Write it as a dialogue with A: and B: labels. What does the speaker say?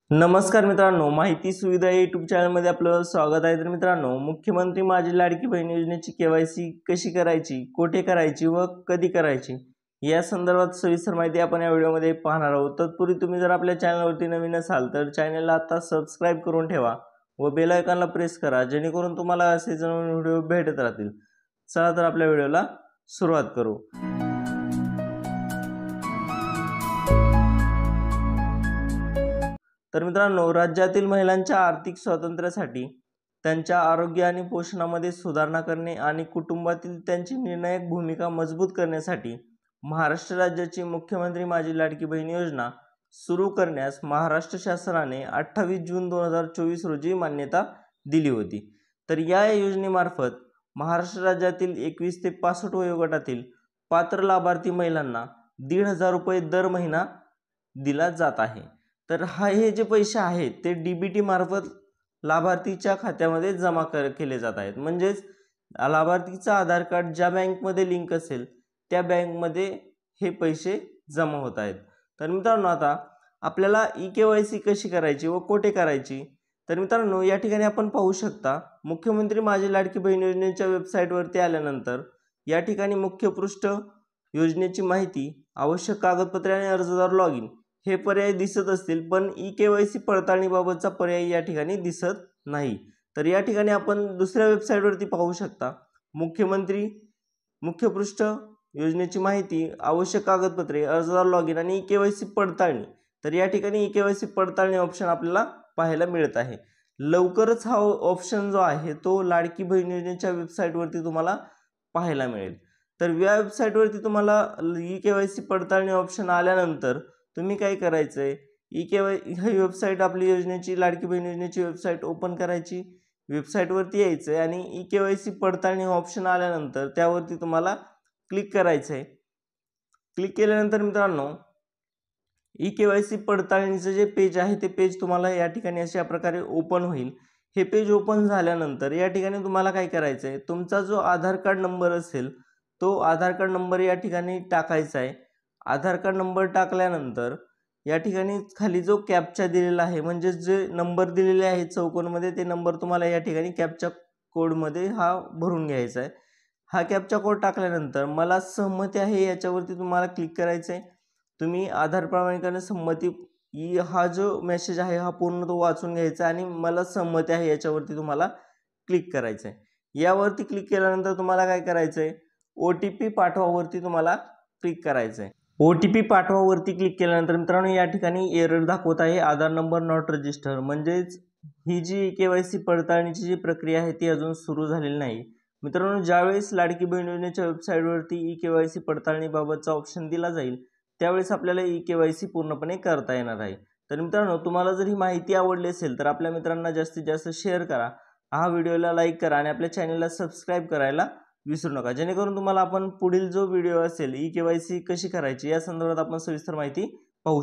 A: नमस्कार मित्रांनो, माहिती सुविधा यूट्यूब चॅनलमध्ये आपलं स्वागत आहे। तर मित्रांनो, मुख्यमंत्री माझी लाडकी बहीण योजनेची केवायसी कशी करायची, कोठे करायची व कधी करायची या संदर्भात सविस्तर माहिती आपण या व्हिडिओमध्ये पाहणार आहोत। तत्पूर्वी तुम्ही जर आपल्या चॅनलवरती नवीन असाल तर चॅनलला आता सबस्क्राइब करून ठेवा व बेल आयकॉनला प्रेस करा, जेणेकरून तुम्हाला असे नवीन व्हिडिओ भेटत राहतील। चला तर आपल्या व्हिडिओला सुरुवात करू। तर मित्रांनो, राज्यातील महिलांच्या आर्थिक स्वातंत्र्यासाठी, त्यांच्या आरोग्य आणि पोषणामध्ये सुधारणा करणे आणि कुटुंबातील त्यांची निर्णायक भूमिका मजबूत करण्यासाठी महाराष्ट्र राज्याची मुख्यमंत्री माझी लाडकी बहीण योजना सुरू करण्यास महाराष्ट्र शासनाने 28 जून 2024 रोजी मान्यता दिली होती। तर या योजनेमार्फत महाराष्ट्र राज्यातील 21 ते 65 वयोगटातील पात्र लाभार्थी महिलांना 1,500 रुपये दर महिना दिला जात आहे। तर हे जे पैसे आहेत ते डीबीटी मार्फत लाभार्थीच्या खात्यामध्ये जमा केले जात आहेत। म्हणजेच लाभार्थीचा आधार कार्ड ज्या बँकमध्ये लिंक असेल त्या बँकमध्ये हे पैसे जमा होत आहेत। तर मित्रांनो, आता आपल्याला ई-केवायसी कशी करायची व कोठे करायची, तर मित्रांनो या ठिकाणी आपण पाहू शकता, मुख्यमंत्री माझी लाडकी बहीण योजनेच्या वेबसाईटवरती आल्यानंतर या ठिकाणी मुख्य पृष्ठ, योजनेची माहिती, आवश्यक कागदपत्रे आणि अर्जदार लॉग इन हे पर्याय दिसत असतील, पण ई-केवायसी पडताळणीबाबतचा पर्याय या ठिकाणी दिसत नाही। तर या ठिकाणी आपण दुसऱ्या वेबसाईटवरती पाहू शकता, मुख्य पृष्ठ, योजनेची माहिती, आवश्यक कागदपत्रे, अर्जदार लॉग इन आणि ई-केवायसी पडताळणी। तर या ठिकाणी ई-केवायसी पडताळणी ऑप्शन आपल्याला पाहायला मिळत आहे। लवकरच हा ऑप्शन जो आहे तो लाडकी बहीण योजनेच्या वेबसाईटवरती तुम्हाला पाहायला मिळेल। तर या वेबसाईटवरती तुम्हाला ई-केवायसी पडताळणी ऑप्शन आल्यानंतर तुम्ही काय करायचंय, ही वेबसाईट आपली योजनेची, लाडकी बहीण योजनेची वेबसाईट ओपन करायची, वेबसाईटवरती यायचंय आणि ई-केवायसी पडताळणी ऑप्शन आल्यानंतर त्यावरती तुम्हाला क्लिक करायचंय। क्लिक केल्यानंतर मित्रांनो, ई-केवायसी पडताळणीचं जे पेज आहे ते पेज तुम्हाला या ठिकाणी अशा प्रकारे ओपन होईल। हे पेज ओपन झाल्यानंतर या ठिकाणी तुम्हाला काय करायचंय, तुमचा जो आधार कार्ड नंबर असेल तो आधार कार्ड नंबर या ठिकाणी टाकायचा आहे। आधार कार्ड नंबर टाकल्यानंतर या ठिकाणी खाली जो कॅप्चा दिलेला आहे, म्हणजे जे नंबर दिलेले आहेत चौकोनमध्ये, ते नंबर तुम्हाला या ठिकाणी कॅप्चा कोडमध्ये हा भरून घ्यायचा आहे। हा कॅप्चा कोड टाकल्यानंतर मला सहमती आहे याच्यावरती तुम्हाला क्लिक करायचं आहे। तुम्ही आधार प्रमाणीकरण संमती हा जो मेसेज आहे हा पूर्ण तो वाचून घ्यायचा आणि मला सहमती आहे याच्यावरती तुम्हाला क्लिक करायचं आहे। यावरती क्लिक केल्यानंतर तुम्हाला काय करायचं आहे, OTP पाठवावरती तुम्हाला क्लिक करायचं आहे। OTP पाठवावरती क्लिक केल्यानंतर मित्रांनो या ठिकाणी एरर दाखवत आहे, आधार नंबर नॉट रजिस्टर, म्हणजेच ही जी केवायसी पडताळणीची जी प्रक्रिया आहे ती अजून सुरू झालेली नाही। मित्रांनो, ज्यावेळेस लाडकी बहीण योजनेच्या वेबसाईटवरती ई-केवायसी पडताळणीबाबतचा ऑप्शन दिला जाईल त्यावेळेस आपल्याला ई-केवायसी पूर्णपणे करता येणार आहे। तर मित्रांनो, तुम्हाला जर ही माहिती आवडली असेल तर आपल्या मित्रांना जास्तीत जास्त शेअर करा, हा व्हिडिओला लाईक करा आणि आपल्या चॅनलला सबस्क्राइब करायला विसरू नका, जेणेकरून तुम्हाला आपण पुढील जो व्हिडिओ असेल ई-केवायसी कशी करायची या संदर्भात आपण सविस्तर माहिती पाहू।